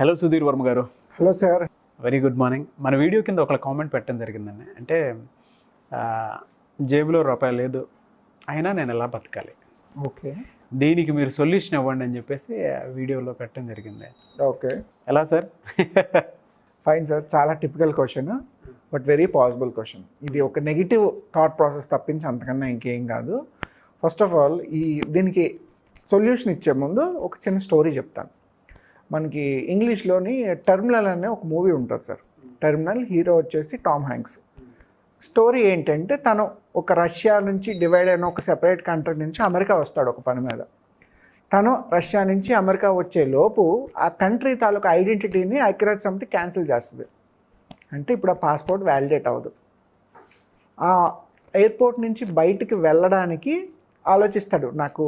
Hello Sudheer Varma గారు. Hello sir. Very good morning. మన video కింద ఒక కామెంట్ పెట్టడం జరిగిందండి. అంటే జేబులో రూపాయి లేదు అయినా నేను ఎలా బతకాలి, ఓకే, దీనికి మీరు సొల్యూషన్ ఇవ్వండి అని చెప్పేసి వీడియోలో పెట్టడం జరిగింది. ఓకే, ఎలా సార్? Fine sir. చాలా typical question, but very possible question. ఇది ఒక నెగిటివ్ థాట్ ప్రాసెస్ తప్పించి అంతకన్నా ఇంకేం కాదు. ఫస్ట్ ఆఫ్ ఆల్ దీనికి సొల్యూషన్ ఇచ్చే ముందు ఒక చిన్న స్టోరీ చెప్తాను. మనకి ఇంగ్లీష్లోని టెర్మినల్ అనే ఒక మూవీ ఉంటుంది సార్. టెర్మినల్ హీరో వచ్చేసి టామ్ హ్యాంక్స్. స్టోరీ ఏంటంటే తను ఒక రష్యా నుంచి డివైడ్ అయిన ఒక సెపరేట్ కంట్రీ నుంచి అమెరికా వస్తాడు ఒక పని మీద. తను రష్యా నుంచి అమెరికా వచ్చే లోపు ఆ కంట్రీ తాలూకు ఐడెంటిటీని ఐక్యరాజ్య సమితి క్యాన్సిల్ చేస్తుంది. అంటే ఇప్పుడు ఆ పాస్పోర్ట్ వ్యాలిడేట్ అవ్వదు. ఆ ఎయిర్పోర్ట్ నుంచి బయటికి వెళ్ళడానికి ఆలోచిస్తాడు, నాకు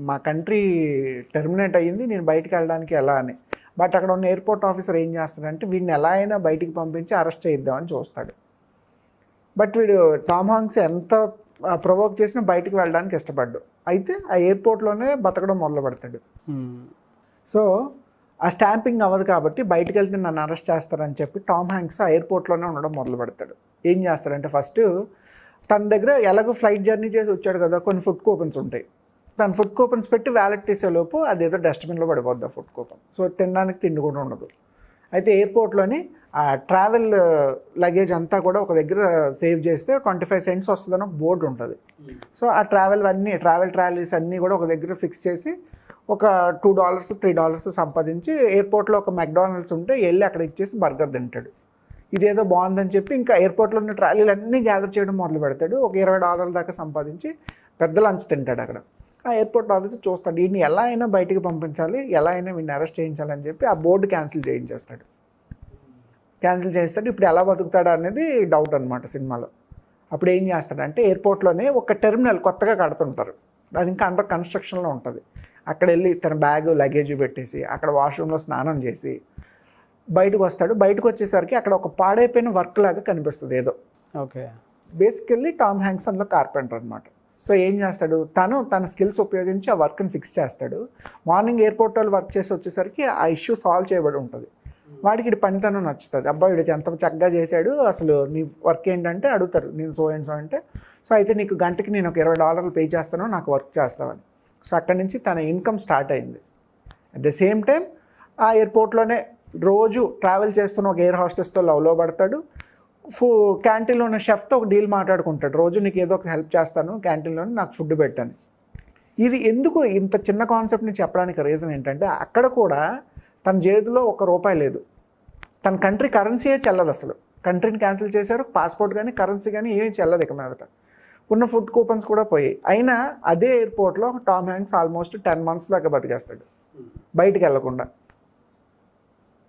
మా కంట్రీ టెర్మినేట్ అయ్యింది, నేను బయటికి వెళ్ళడానికి ఎలా అని. బట్ అక్కడ ఉన్న ఎయిర్పోర్ట్ ఆఫీసర్ ఏం చేస్తాడంటే వీడిని ఎలా అయినా బయటికి పంపించి అరెస్ట్ చేయిద్దామని చూస్తాడు. బట్ వీడు టామ్ హాంక్స్ ఎంత ప్రొవోక్ చేసినా బయటికి వెళ్ళడానికి ఇష్టపడ్డు. అయితే ఆ ఎయిర్పోర్ట్లోనే బతకడం మొదలు పెడతాడు. సో ఆ స్టాంపింగ్ అవ్వదు కాబట్టి బయటికి వెళ్తే నన్ను అరెస్ట్ చేస్తారని చెప్పి టామ్ హ్యాంక్స్ ఆ ఎయిర్పోర్ట్లోనే ఉండడం మొదలు పెడతాడు. ఏం చేస్తాడంటే ఫస్ట్ తన దగ్గర ఎలాగో ఫ్లైట్ జర్నీ చేసి వచ్చాడు కదా, కొన్ని ఫుడ్ కూపన్స్ ఉంటాయి. తను ఫుడ్ కూపన్స్ పెట్టి వ్యాలెట్ తీసేలోపు అదేదో డస్ట్బిన్లో పడిపోద్ది ఆ ఫుడ్ కూపన్. సో తినడానికి తిండి కూడా ఉండదు. అయితే ఎయిర్పోర్ట్లోని ఆ ట్రావెల్ లగేజ్ అంతా కూడా ఒక దగ్గర సేవ్ చేస్తే 25 cents వస్తుందని ఒక బోర్డు ఉంటుంది. సో ఆ ట్రావెల్ ట్రాలీస్ అన్నీ కూడా ఒక దగ్గర ఫిక్స్ చేసి ఒక $2 $3 సంపాదించి ఎయిర్పోర్ట్లో ఒక మెక్డానల్డ్స్ ఉంటే వెళ్ళి అక్కడ ఇచ్చేసి బర్గర్ తింటాడు. ఇదేదో బాగుందని చెప్పి ఇంకా ఎయిర్పోర్ట్లో ఉన్న ట్రాలీలు అన్నీ గ్యాదర్ చేయడం మొదలు పెడతాడు. ఒక $20 దాకా సంపాదించి పెద్ద లంచ్ తింటాడు అక్కడ. ఆ ఎయిర్పోర్ట్ ఆఫీసర్ చూస్తాడు, వీడిని ఎలా అయినా బయటికి పంపించాలి, ఎలా అయినా వీడిని అరెస్ట్ చేయించాలని చెప్పి ఆ బోర్డు క్యాన్సిల్ చేయించేస్తాడు. ఇప్పుడు ఎలా బతుకుతాడు అనేది డౌట్ అనమాట సినిమాలో. అప్పుడు ఏం చేస్తాడంటే ఎయిర్పోర్ట్లోనే ఒక టెర్మినల్ కొత్తగా కడుతుంటారు, అది ఇంకా అండర్ కన్స్ట్రక్షన్లో ఉంటుంది. అక్కడ వెళ్ళి తన బ్యాగ్ లగేజ్ పెట్టేసి అక్కడ వాష్రూమ్లో స్నానం చేసి బయటకు వస్తాడు. బయటకు వచ్చేసరికి అక్కడ ఒక పాడైపోయిన వర్క్ లాగా కనిపిస్తుంది ఏదో. ఓకే, బేసికల్లీ టామ్ హ్యాంక్స్ అందులో కార్పెంటర్ అనమాట. సో ఏం చేస్తాడు, తన స్కిల్స్ ఉపయోగించి ఆ వర్క్ని ఫిక్స్ చేస్తాడు. మార్నింగ్ ఎయిర్పోర్ట్ వాళ్ళు వర్క్ చేసి వచ్చేసరికి ఆ ఇష్యూ సాల్వ్ చేయబడి ఉంటుంది. వాడికి ఇది పనితనం నచ్చుతుంది. అబ్బాయి వీడు ఎంత చక్కగా చేశాడు, అసలు నీ వర్క్ ఏంటంటే అడుగుతారు, నేను సో అంటే. సో అయితే నీకు గంటకి నేను ఒక $20 పే చేస్తాను, నాకు వర్క్ చేస్తావని. సో అక్కడి నుంచి తన ఇన్కమ్ స్టార్ట్ అయింది. అట్ ద సేమ్ టైం ఆ ఎయిర్పోర్ట్లోనే రోజు ట్రావెల్ చేస్తున్న ఒక ఎయిర్ హోస్టెస్తో లవ్లో పడతాడు. క్యాంటీన్లో ఉన్న షెఫ్తో ఒక డీల్ మాట్లాడుకుంటాడు, రోజు నీకు ఏదో ఒక హెల్ప్ చేస్తాను క్యాంటీన్లోనే, నాకు ఫుడ్ పెట్టాను. ఇది ఎందుకు ఇంత చిన్న కాన్సెప్ట్ని చెప్పడానికి రీజన్ ఏంటంటే అక్కడ కూడా తన చేతిలో $1 లేదు. తన కంట్రీ కరెన్సీయే చెల్లదు అసలు. కంట్రీని క్యాన్సిల్ చేశారు, పాస్పోర్ట్ కానీ కరెన్సీ కానీ ఏమీ చెల్లదు ఇక మీదట. ఉన్న ఫుడ్ కూపన్స్ కూడా పోయాయి. అయినా అదే ఎయిర్పోర్ట్లో టామ్ హ్యాంక్స్ ఆల్మోస్ట్ 10 months దాకా బతికేస్తాడు బయటికి వెళ్లకుండా.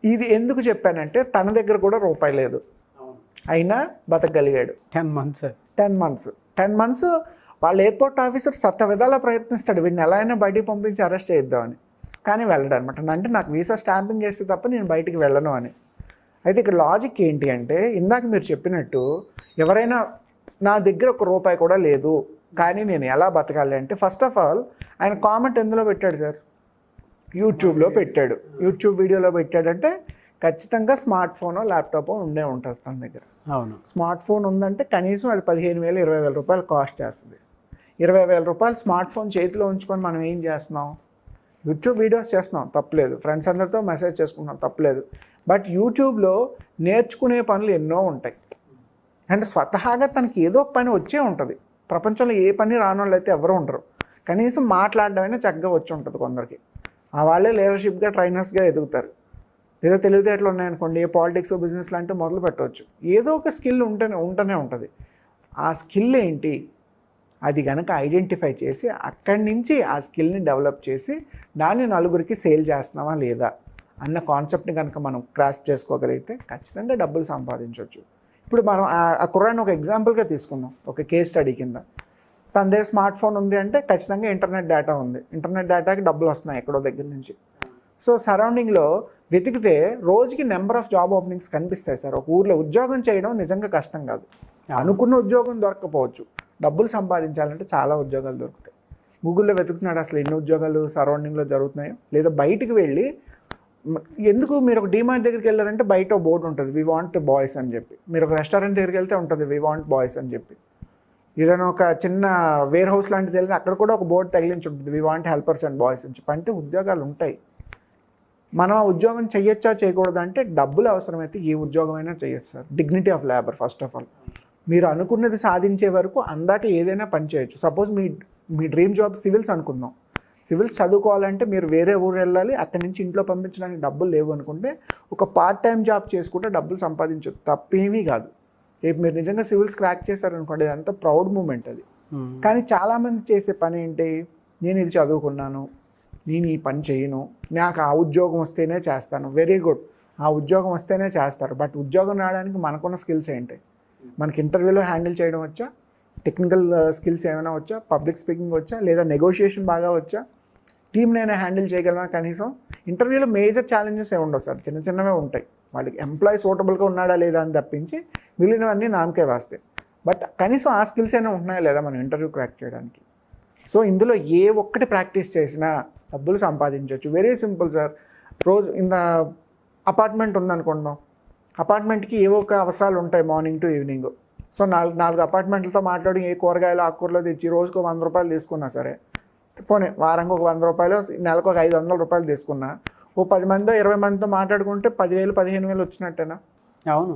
ఇది ఎందుకు చెప్పానంటే తన దగ్గర కూడా $1 లేదు, అయినా బతకగలిగాడు. 10 months వాళ్ళ ఎయిర్పోర్ట్ ఆఫీసర్ సత్త విధాలా ప్రయత్నిస్తాడు వీడిని ఎలా అయినా బయటికి పంపించి అరెస్ట్ చేద్దామని, కానీ వెళ్ళడు అనమాట. అంటే నాకు వీసా స్టాంపింగ్ చేస్తే తప్ప నేను బయటికి వెళ్ళను అని. అయితే ఇక్కడ లాజిక్ ఏంటి అంటే ఇందాక మీరు చెప్పినట్టు ఎవరైనా నా దగ్గర $1 కూడా లేదు కానీ నేను ఎలా బతకాలి అంటే ఫస్ట్ ఆఫ్ ఆల్ ఆయన కామెంట్ ఎందులో పెట్టాడు సార్, యూట్యూబ్లో పెట్టాడు. యూట్యూబ్ వీడియోలో పెట్టాడంటే ఖచ్చితంగా స్మార్ట్ ఫోనో ల్యాప్టాపో ఉండే ఉంటుంది తన దగ్గర. అవును, స్మార్ట్ ఫోన్ ఉందంటే కనీసం అది 15,000 20,000 కాస్ట్ చేస్తుంది. 20,000 స్మార్ట్ ఫోన్ చేతిలో ఉంచుకొని మనం ఏం చేస్తున్నాం, యూట్యూబ్ వీడియోస్ చేస్తున్నాం తప్పలేదు, ఫ్రెండ్స్ అందరితో మెసేజ్ చేసుకుంటున్నాం తప్పలేదు. బట్ యూట్యూబ్లో నేర్చుకునే పనులు ఎన్నో ఉంటాయి. అంటే స్వతహాగా తనకి ఏదో ఒక పని వచ్చే ఉంటుంది. ప్రపంచంలో ఏ పని రాని వాళ్ళు అయితే ఎవరు ఉండరు. కనీసం మాట్లాడడమైనా చక్కగా వచ్చి ఉంటుంది కొందరికి. ఆ వాళ్ళే లీడర్షిప్గా ట్రైనర్స్గా ఎదుగుతారు. ఏదో తెలివితేటలు ఉన్నాయనుకోండి, పాలిటిక్స్ బిజినెస్ లాంటివి మొదలు పెట్టవచ్చు. ఏదో ఒక స్కిల్ ఉంటూనే ఉంటుంది. ఆ స్కిల్ ఏంటి అది కనుక ఐడెంటిఫై చేసి అక్కడి నుంచి ఆ స్కిల్ని డెవలప్ చేసి దాన్ని నలుగురికి సేల్ చేస్తున్నామా లేదా అన్న కాన్సెప్ట్ని కనుక మనం క్రాస్ చేసుకోగలిగితే ఖచ్చితంగా డబ్బులు సంపాదించవచ్చు. ఇప్పుడు మనం ఆ కుర్రాన్ని ఒక ఎగ్జాంపుల్గా తీసుకుందాం, ఒక కేస్ స్టడీ కింద. తన దగ్గర స్మార్ట్ ఫోన్ ఉంది అంటే ఖచ్చితంగా ఇంటర్నెట్ డేటా ఉంది. ఇంటర్నెట్ డేటాకి డబ్బులు వస్తున్నాయి ఎక్కడో దగ్గర నుంచి. సో సరౌండింగ్లో వెతికితే రోజుకి నెంబర్ ఆఫ్ జాబ్ ఓపెనింగ్స్ కనిపిస్తాయి సార్. ఒక ఊర్లో ఉద్యోగం చేయడం నిజంగా కష్టం కాదు. అనుకున్న ఉద్యోగం దొరకకపోవచ్చు, డబ్బులు సంపాదించాలంటే చాలా ఉద్యోగాలు దొరుకుతాయి. గూగుల్లో వెతుకుతున్నాడు అసలు ఎన్ని ఉద్యోగాలు సరౌండింగ్లో జరుగుతున్నాయో, లేదా బయటికి వెళ్ళి ఎందుకు మీరు ఒక డీమార్ట్ దగ్గరికి వెళ్ళారంటే బయట బోర్డు ఉంటుంది వి వాంట్ బాయ్స్ అని చెప్పి, మీరు ఒక రెస్టారెంట్ దగ్గరికి వెళ్తే ఉంటుంది వి వాంట్ బాయ్స్ అని చెప్పి, ఏదైనా ఒక చిన్న వేర్ హౌస్ లాంటిది వెళ్తే అక్కడ కూడా ఒక బోర్డు తగిలించి ఉంటుంది we want helpers and boys అని చెప్పి. అంటే ఉద్యోగాలు ఉంటాయి, మనం ఆ ఉద్యోగం చేయొచ్చా చేయకూడదు అంటే డబ్బులు అవసరమైతే ఏ ఉద్యోగమైనా చేయొచ్చు sir. Dignity of labour first of all, మీరు అనుకున్నది సాధించే వరకు అందాక ఏదైనా పని చేయొచ్చు. సపోజ్ మీ డ్రీమ్ జాబ్ సివిల్స్ అనుకుందాం, సివిల్స్ చదువుకోవాలంటే మీరు వేరే ఊరు వెళ్ళాలి, అక్కడి నుంచి ఇంట్లో పంపించడానికి డబ్బులు లేవు అనుకుంటే ఒక పార్ట్ టైం జాబ్ చేసుకుంటే డబ్బులు సంపాదించవచ్చు, తప్పేమీ కాదు. రేపు మీరు నిజంగా సివిల్స్ క్రాక్ చేశారనుకోండి, అదంతా ప్రౌడ్ మూమెంట్ అది. కానీ చాలామంది చేసే పని ఏంటి, నేను ఇది చదువుకున్నాను, నేను ఈ పని చేయను, నాకు ఆ ఉద్యోగం వస్తేనే చేస్తాను. వెరీ గుడ్, ఆ ఉద్యోగం వస్తేనే చేస్తారు. బట్ ఉద్యోగం రావడానికి మనకున్న స్కిల్స్ ఏంటి, మనకి ఇంటర్వ్యూలో హ్యాండిల్ చేయడం వచ్చా, టెక్నికల్ స్కిల్స్ ఏమైనా వచ్చా, పబ్లిక్ స్పీకింగ్ వచ్చా, లేదా నెగోషియేషన్ బాగా వచ్చా, టీమ్ నేను హ్యాండిల్ చేయగలనా. కనీసం ఇంటర్వ్యూలో మేజర్ ఛాలెంజెస్ ఏమి ఉండవు సార్, చిన్న చిన్నవే ఉంటాయి. వాళ్ళకి ఎంప్లాయీ సూటబుల్గా ఉన్నాడా లేదా అని తప్పించి మిగిలినవన్నీ నామకే వాస్తాయి. బట్ కనీసం ఆ స్కిల్స్ అయినా ఉంటున్నాయా లేదా మనం ఇంటర్వ్యూ క్రాక్ చేయడానికి. సో ఇందులో ఏ ఒక్కటి ప్రాక్టీస్ చేసినా డబ్బులు సంపాదించవచ్చు. Very simple sir. రోజు అపార్ట్మెంట్ ఉందనుకుందాం, అపార్ట్మెంట్కి ఏవో ఒక అవసరాలు ఉంటాయి మార్నింగ్ టు ఈవినింగ్. సో నాలుగు అపార్ట్మెంట్లతో మాట్లాడి ఏ కూరగాయలు ఆకుకూరలో తెచ్చి రోజుకు 100 రూపాయలు తీసుకున్నా సరే, పోనీ వారానికి ఒక 100 రూపాయలు, నెలకు ఒక 500 రూపాయలు తీసుకున్నా, ఓ 10 మందితో 20 మందితో మాట్లాడుకుంటే 10,000 15,000 వచ్చినట్టేనా. అవును,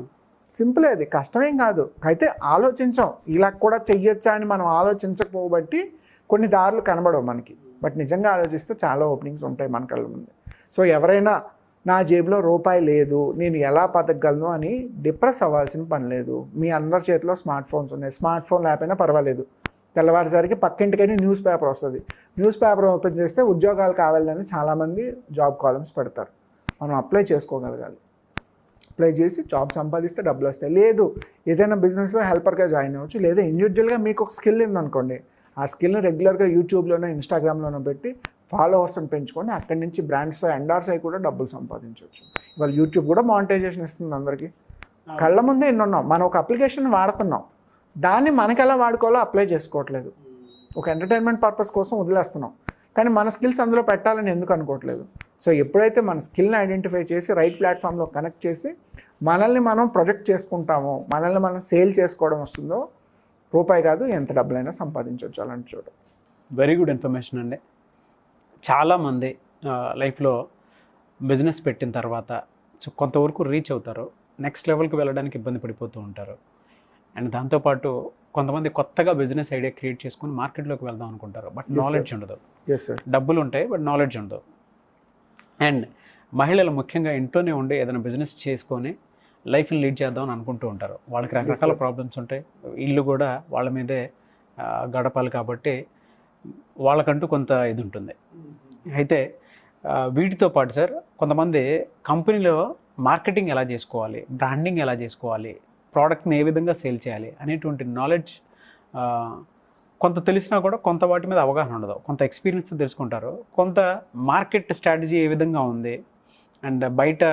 సింపులే, అది కష్టమేం కాదు. అయితే ఆలోచించాం ఇలా కూడా చెయ్యొచ్చా అని, మనం ఆలోచించకపోబట్టి కొన్ని దారులు కనబడవు మనకి. బట్ నిజంగా ఆలోచిస్తే చాలా ఓపెనింగ్స్ ఉంటాయి మన కళ్ళ ముందు. సో ఎవరైనా నా జేబులో రూపాయి లేదు, నేను ఎలా బతకగలను అని డిప్రెస్ అవ్వాల్సిన పని లేదు. మీ అందరి చేతిలో స్మార్ట్ ఫోన్స్ ఉన్నాయి, స్మార్ట్ ఫోన్ లేకపోయినా పర్వాలేదు. తెల్లవారుసరికి పక్కింటికైనా న్యూస్ పేపర్ వస్తుంది, న్యూస్ పేపర్ ఓపెన్ చేస్తే ఉద్యోగాలు కావాలని చాలామంది జాబ్ కాలమ్స్ పెడతారు. మనం అప్లై చేసుకోగలగాలి, అప్లై చేసి జాబ్ సంపాదిస్తే డబ్బులు వస్తాయి. లేదు ఏదైనా బిజినెస్లో హెల్పర్గా జాయిన్ అవ్వచ్చు, లేదా ఇండివిజువల్గా మీకు ఒక స్కిల్ ఉందనుకోండి, ఆ స్కిల్ని రెగ్యులర్గా యూట్యూబ్లోనో ఇన్స్టాగ్రామ్లోనో పెట్టి ఫాలోవర్స్ని పెంచుకొని అక్కడి నుంచి బ్రాండ్స్ ఎండార్స్ అయి కూడా డబ్బులు సంపాదించవచ్చు. ఇవాళ యూట్యూబ్ కూడా మానిటైజేషన్ ఇస్తుంది అందరికీ, కళ్ళ ముందే ఎన్ని ఉన్నాం. మనం ఒక అప్లికేషన్ వాడుతున్నాం, దాన్ని మనకి ఎలా వాడుకోవాలో అప్లై చేసుకోవట్లేదు, ఒక ఎంటర్టైన్మెంట్ పర్పస్ కోసం వదిలేస్తున్నాం. కానీ మన స్కిల్స్ అందులో పెట్టాలని ఎందుకు అనుకోవట్లేదు. సో ఎప్పుడైతే మన స్కిల్ని ఐడెంటిఫై చేసి రైట్ ప్లాట్ఫామ్లో కనెక్ట్ చేసి మనల్ని మనం ప్రొజెక్ట్ చేసుకుంటామో, మనల్ని మనం సేల్ చేసుకోవడం వస్తుందో, రూపాయి కాదు ఎంత డబ్బులైనా సంపాదించవచ్చు అలాంటి చోట. వెరీ గుడ్ ఇన్ఫర్మేషన్ అండి. చాలామంది లైఫ్లో బిజినెస్ పెట్టిన తర్వాత కొంతవరకు రీచ్ అవుతారు, నెక్స్ట్ లెవెల్కి వెళ్ళడానికి ఇబ్బంది పడిపోతూ ఉంటారు. అండ్ దాంతోపాటు కొంతమంది కొత్తగా బిజినెస్ ఐడియా క్రియేట్ చేసుకుని మార్కెట్లోకి వెళ్దాం అనుకుంటారు, బట్ నాలెడ్జ్ ఉండదు. డబ్బులు ఉంటాయి బట్ నాలెడ్జ్ ఉండదు. అండ్ మహిళలు ముఖ్యంగా ఇంట్లోనే ఉండి ఏదైనా బిజినెస్ చేసుకొని లైఫ్ని లీడ్ చేద్దామని అనుకుంటూ ఉంటారు. వాళ్ళకి రకరకాల ప్రాబ్లమ్స్ ఉంటాయి, ఇల్లు కూడా వాళ్ళ మీదే గడపాలి కాబట్టి వాళ్ళకంటూ కొంత ఇది ఉంటుంది. అయితే వీటితో పాటు సార్ కొంతమంది కంపెనీలో మార్కెటింగ్ ఎలా చేసుకోవాలి, బ్రాండింగ్ ఎలా చేసుకోవాలి, ప్రోడక్ట్ని ఏ విధంగా సేల్ చేయాలి అనేటువంటి నాలెడ్జ్ కొంత తెలిసినా కూడా కొంత వాటి మీద అవగాహన ఉండదు. కొంత ఎక్స్పీరియన్స్ తెలుసుకుంటారు, కొంత మార్కెట్ స్ట్రాటజీ ఏ విధంగా ఉంది అండ్ బయట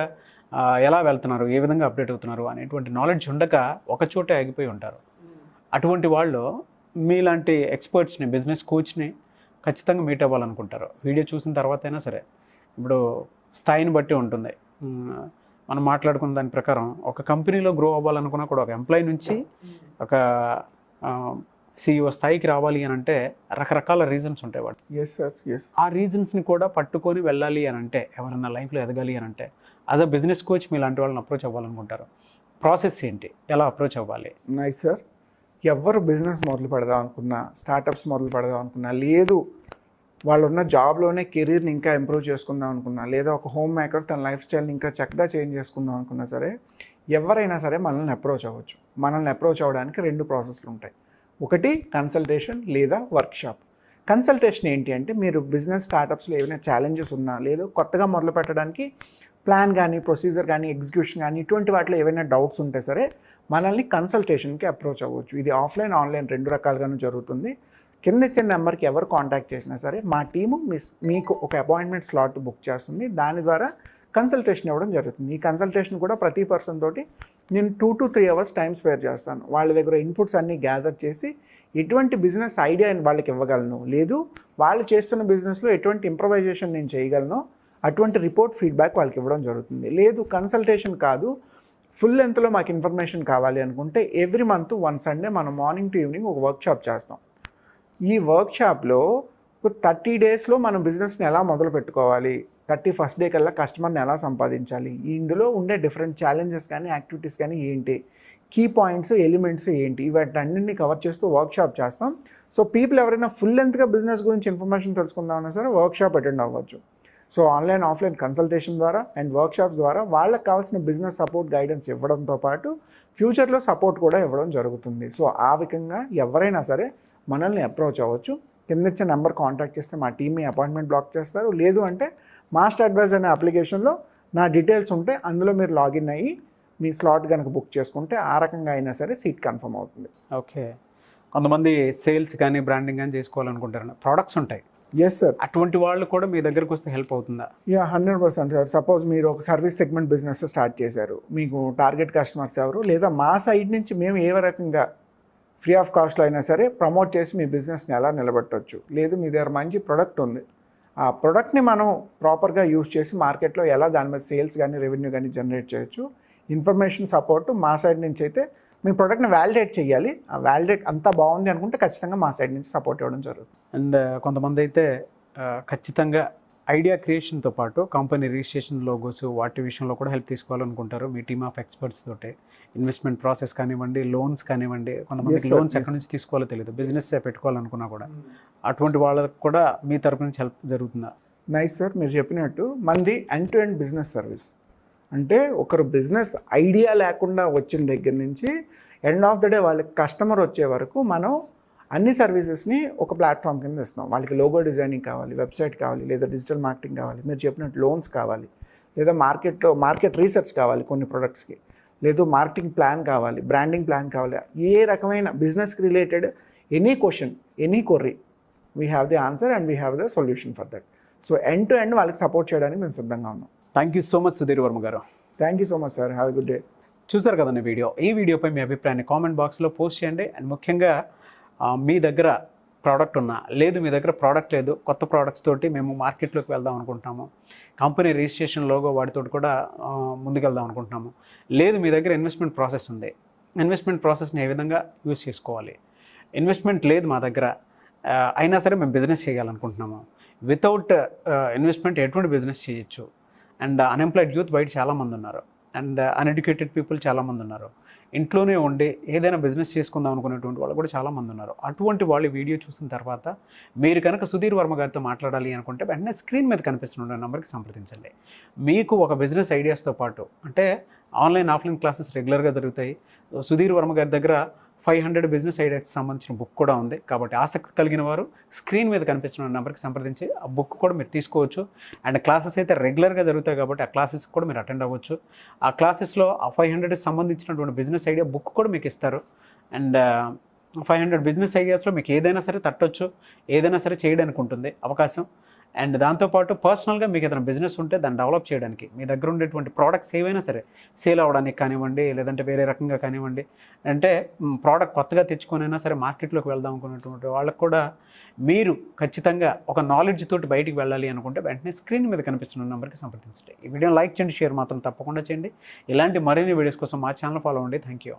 ఎలా వెళ్తున్నారు, ఏ విధంగా అప్డేట్ అవుతున్నారు అనేటువంటి నాలెడ్జ్ ఉండక ఒక చోటే ఆగిపోయి ఉంటారు. అటువంటి వాళ్ళు మీలాంటి ఎక్స్పర్ట్స్ని, బిజినెస్ కోచ్ని ఖచ్చితంగా మీట్ అవ్వాలనుకుంటారు. వీడియో చూసిన తర్వాత అయినా సరే, ఇప్పుడు స్థాయిని బట్టి ఉంటుంది. మనం మాట్లాడుకున్న దాని ప్రకారం ఒక కంపెనీలో గ్రో అవ్వాలనుకున్నా కూడా ఒక ఎంప్లాయీ నుంచి ఒక CEO స్థాయికి రావాలి అని అంటే రకరకాల రీజన్స్ ఉంటాయి వాటి. ఆ రీజన్స్ని కూడా పట్టుకొని వెళ్ళాలి అని అంటే, ఎవరన్నా లైఫ్లో ఎదగాలి అని అంటే యాజ్ అ బిజినెస్ కోచ్ మీలాంటి వాళ్ళని అప్రోచ్ అవ్వాలనుకుంటారు. ప్రాసెస్ ఏంటి, ఎలా అప్రోచ్ అవ్వాలి? Nice sir. ఎవరు బిజినెస్ మొదలు పెడదాం అనుకున్నా, స్టార్టప్స్ మొదలు పెడదాం అనుకున్నా, లేదు వాళ్ళు ఉన్న జాబ్లోనే కెరీర్ని ఇంకా ఇంప్రూవ్ చేసుకుందాం అనుకున్నా, లేదా ఒక హోమ్ మేకర్ తన లైఫ్ స్టైల్ని ఇంకా చక్కగా చేంజ్ చేసుకుందాం అనుకున్నా సరే, ఎవరైనా సరే మనల్ని అప్రోచ్ అవ్వచ్చు. మనల్ని అప్రోచ్ అవ్వడానికి 2 ప్రాసెస్లు ఉంటాయి. ఒకటి కన్సల్టేషన్ లేదా వర్క్షాప్. కన్సల్టేషన్ ఏంటి అంటే, మీరు బిజినెస్ స్టార్టప్స్లో ఏమైనా ఛాలెంజెస్ ఉన్నా, లేదా కొత్తగా మొదలు పెట్టడానికి ప్లాన్ కానీ, ప్రొసీజర్ కానీ, ఎగ్జిక్యూషన్ కానీ, ఇటువంటి వాటిలో ఏవైనా డౌట్స్ ఉంటే సరే మనల్ని కన్సల్టేషన్కి అప్రోచ్ అవ్వచ్చు. ఇది ఆఫ్లైన్, ఆన్లైన్ 2 రకాలుగాను జరుగుతుంది. కింద ఇచ్చిన నెంబర్కి ఎవరు కాంటాక్ట్ చేసినా సరే మా టీము మీకు ఒక అపాయింట్మెంట్ స్లాట్ బుక్ చేస్తుంది. దాని ద్వారా కన్సల్టేషన్ ఇవ్వడం జరుగుతుంది. ఈ కన్సల్టేషన్ కూడా ప్రతి పర్సన్ తోటి నేను 2 to 3 hours టైం స్పేర్ చేస్తాను. వాళ్ళ దగ్గర ఇన్పుట్స్ అన్నీ గ్యాదర్ చేసి ఎటువంటి బిజినెస్ ఐడియా వాళ్ళకి ఇవ్వగలను, లేదు వాళ్ళు చేస్తున్న బిజినెస్లో ఎటువంటి ఇంప్రవైజేషన్ నేను చేయగలను, అటువంటి రిపోర్ట్ ఫీడ్బ్యాక్ వాళ్ళకి ఇవ్వడం జరుగుతుంది. లేదు కన్సల్టేషన్ కాదు, ఫుల్ లెంత్లో మాకు ఇన్ఫర్మేషన్ కావాలి అనుకుంటే ఎవ్రీ మంత్ 1 సండే మనం మార్నింగ్ టు ఈవినింగ్ ఒక వర్క్షాప్ చేస్తాం. ఈ వర్క్షాప్లో 30 డేస్లో మనం బిజినెస్ని ఎలా మొదలు పెట్టుకోవాలి, 31st డే కల్లా కస్టమర్ని ఎలా సంపాదించాలి, ఇందులో ఉండే డిఫరెంట్ ఛాలెంజెస్ కానీ యాక్టివిటీస్ కానీ ఏంటి, కీ పాయింట్స్ ఎలిమెంట్స్ ఏంటి, వాటన్నింటినీ కవర్ చేస్తూ వర్క్షాప్ చేస్తాం. సో పీపుల్ ఎవరైనా ఫుల్ లెంత్గా బిజినెస్ గురించి ఇన్ఫర్మేషన్ తెలుసుకుందామన్నా సరే వర్క్షాప్ అటెండ్ అవ్వచ్చు. సో ఆన్లైన్ ఆఫ్లైన్ కన్సల్టేషన్ ద్వారా అండ్ వర్క్షాప్స్ ద్వారా వాళ్ళకి కావాల్సిన బిజినెస్ సపోర్ట్ గైడెన్స్ ఇవ్వడంతో పాటు ఫ్యూచర్లో సపోర్ట్ కూడా ఇవ్వడం జరుగుతుంది. సో ఆ విధంగా ఎవరైనా సరే మనల్ని అప్రోచ్ అవ్వచ్చు. కింద ఇచ్చే నెంబర్ కాంటాక్ట్ చేస్తే మా టీమ్ మీ అపాయింట్మెంట్ బ్లాక్ చేస్తారు. లేదు అంటే మాస్టర్ అడ్వైజ్ అనే అప్లికేషన్లో నా డీటెయిల్స్ ఉంటే అందులో మీరు లాగిన్ అయ్యి మీ స్లాట్ కనుక బుక్ చేసుకుంటే ఆ రకంగా అయినా సరే సీట్ కన్ఫర్మ్ అవుతుంది. ఓకే, కొంతమంది సేల్స్ కానీ బ్రాండింగ్ కానీ చేసుకోవాలనుకుంటారు, ప్రోడక్ట్స్ ఉంటాయి. ఎస్ సార్, అటువంటి వాళ్ళు కూడా మీ దగ్గరకు వస్తే హెల్ప్ అవుతుందా? 100% సార్. సపోజ్ మీరు ఒక సర్వీస్ సెగ్మెంట్ బిజినెస్ స్టార్ట్ చేశారు, మీకు టార్గెట్ కస్టమర్స్ ఎవరు, లేదా మా సైడ్ నుంచి మేము ఏ రకంగా ఫ్రీ ఆఫ్ కాస్ట్లో అయినా సరే ప్రమోట్ చేసి మీ బిజినెస్ని ఎలా నిలబెట్టవచ్చు, లేదు మీ దగ్గర మంచి ప్రోడక్ట్ ఉంది, ఆ ప్రోడక్ట్ని మనం ప్రాపర్గా యూజ్ చేసి మార్కెట్లో ఎలా దాని మీద సేల్స్ కానీ రెవెన్యూ కానీ జనరేట్ చేయొచ్చు, ఇన్ఫర్మేషన్ సపోర్ట్ మా సైడ్ నుంచి అయితే మీ ప్రోడక్ట్ని వ్యాలిడేట్ చేయాలి. ఆ వ్యాలిడేట్ అంతా బాగుంది అనుకుంటే ఖచ్చితంగా మా సైడ్ నుంచి సపోర్ట్ ఇవ్వడం జరుగుతుంది. అండ్ కొంతమంది అయితే ఖచ్చితంగా ఐడియా క్రియేషన్తో పాటు కంపెనీ రిజిస్ట్రేషన్ లోగోస్ వాటి విషయంలో కూడా హెల్ప్ తీసుకోవాలనుకుంటారు. మీ టీమ్ ఆఫ్ ఎక్స్పర్ట్స్ తోటి ఇన్వెస్ట్మెంట్ ప్రాసెస్ కానివ్వండి, లోన్స్ కానివ్వండి, కొంతమందికి లోన్స్ ఎక్కడి నుంచి తీసుకోవాలో తెలియదు, బిజినెస్ పెట్టుకోవాలనుకున్నా కూడా అటువంటి వాళ్ళకు కూడా మీ తరపు నుంచి హెల్ప్ జరుగుతుందా? నైస్ సార్, మీరు చెప్పినట్టు మనది end to end business service. అంటే ఒకరు బిజినెస్ ఐడియా లేకుండా వచ్చిన దగ్గర నుంచి ఎండ్ ఆఫ్ ద డే వాళ్ళకి కస్టమర్ వచ్చే వరకు మనం అన్ని సర్వీసెస్ని ఒక ప్లాట్ఫామ్ కింద ఇస్తాం. వాళ్ళకి లోగో డిజైనింగ్ కావాలి, వెబ్సైట్ కావాలి, లేదా డిజిటల్ మార్కెటింగ్ కావాలి, మీరు చెప్పినట్టు లోన్స్ కావాలి, లేదా మార్కెట్ రీసెర్చ్ కావాలి కొన్ని ప్రొడక్ట్స్కి, లేదు మార్కెటింగ్ ప్లాన్ కావాలి, బ్రాండింగ్ ప్లాన్ కావాలి, ఏ రకమైన బిజినెస్కి related any question, any query, we have the answer and we have the solution for that. So end to end వాళ్ళకి సపోర్ట్ చేయడానికి మేము సిద్ధంగా ఉన్నాం. Thank you so much Sudheer Varma గారు. Thank you so much sir, have a good day. చూసారు కదండి video. ఈ వీడియోపై మీ అభిప్రాయాన్ని కామెంట్ బాక్స్లో పోస్ట్ చేయండి. అండ్ ముఖ్యంగా మీ దగ్గర ప్రోడక్ట్ ఉన్నా, లేదు మీ దగ్గర ప్రోడక్ట్ లేదు, కొత్త ప్రోడక్ట్స్ తోటి మేము మార్కెట్లోకి వెళ్దాం అనుకుంటున్నాము, కంపెనీ రిజిస్ట్రేషన్ లోగో వాటితో కూడా ముందుకెళ్దాం అనుకుంటున్నాము, లేదు మీ దగ్గర ఇన్వెస్ట్మెంట్ ప్రాసెస్ ఉంది, ఇన్వెస్ట్మెంట్ ప్రాసెస్ని ఏ విధంగా యూజ్ చేసుకోవాలి, ఇన్వెస్ట్మెంట్ లేదు మా దగ్గర అయినా సరే మేము బిజినెస్ చేయాలనుకుంటున్నాము, వితౌట్ ఇన్వెస్ట్మెంట్ ఎటువంటి బిజినెస్ చేయొచ్చు, అండ్ అన్ఎంప్లాయిడ్ యూత్ బయట చాలామంది ఉన్నారు, అండ్ అన్ఎడ్యుకేటెడ్ పీపుల్ చాలామంది ఉన్నారు, ఇంట్లోనే ఉండి ఏదైనా బిజినెస్ చేసుకుందాం అనుకునేటువంటి వాళ్ళు కూడా చాలామంది ఉన్నారు. అటువంటి వాళ్ళు వీడియో చూసిన తర్వాత మీరు కనుక సుధీర్ వర్మ గారితో మాట్లాడాలి అనుకుంటే వెంటనే స్క్రీన్ మీద కనిపిస్తున్న నెంబర్కి సంప్రదించండి. మీకు ఒక బిజినెస్ ఐడియాస్తో పాటు, అంటే ఆన్లైన్ ఆఫ్లైన్ క్లాసెస్ రెగ్యులర్గా జరుగుతాయి. సుధీర్ వర్మ గారి దగ్గర 500 బిజినెస్ ఐడియాకి సంబంధించిన బుక్ కూడా ఉంది. కాబట్టి ఆసక్తి కలిగిన వారు స్క్రీన్ మీద కనిపిస్తున్న నెంబర్కి సంప్రదించి ఆ బుక్ కూడా మీరు తీసుకోవచ్చు. అండ్ క్లాసెస్ అయితే రెగ్యులర్గా జరుగుతాయి కాబట్టి ఆ క్లాసెస్ కూడా మీరు అటెండ్ అవ్వచ్చు. ఆ క్లాసెస్లో ఆ 500కి సంబంధించినటువంటి బిజినెస్ ఐడియా బుక్ కూడా మీకు ఇస్తారు. అండ్ 500 బిజినెస్ ఐడియాస్లో మీకు ఏదైనా సరే తట్టొచ్చు, ఏదైనా సరే చేయడానికి ఉంటుంది అవకాశం. అండ్ దాంతోపాటు పర్సనల్గా మీకు ఏదైనా బిజినెస్ ఉంటే దాన్ని డెవలప్ చేయడానికి మీ దగ్గర ఉండేటువంటి ప్రోడక్ట్స్ ఏవైనా సరే సేల్ అవ్వడానికి కానివ్వండి, లేదంటే వేరే రకంగా కానివ్వండి, అంటే ప్రోడక్ట్ కొత్తగా తెచ్చుకొనైనా సరే మార్కెట్లోకి వెళ్దాం అనుకున్నటువంటి వాళ్ళకు కూడా మీరు ఖచ్చితంగా ఒక నాలెడ్జ్ తోటి బయటికి వెళ్ళాలి అనుకుంటే వెంటనే స్క్రీన్ మీద కనిపిస్తున్న నెంబర్కి సంప్రదించండి. ఈ వీడియోని లైక్ చేయండి, షేర్ మాత్రం తప్పకుండా చేయండి. ఇలాంటి మరిన్ని వీడియోస్ కోసం మా ఛానల్ ఫాలో అవ్వండి. Thank you.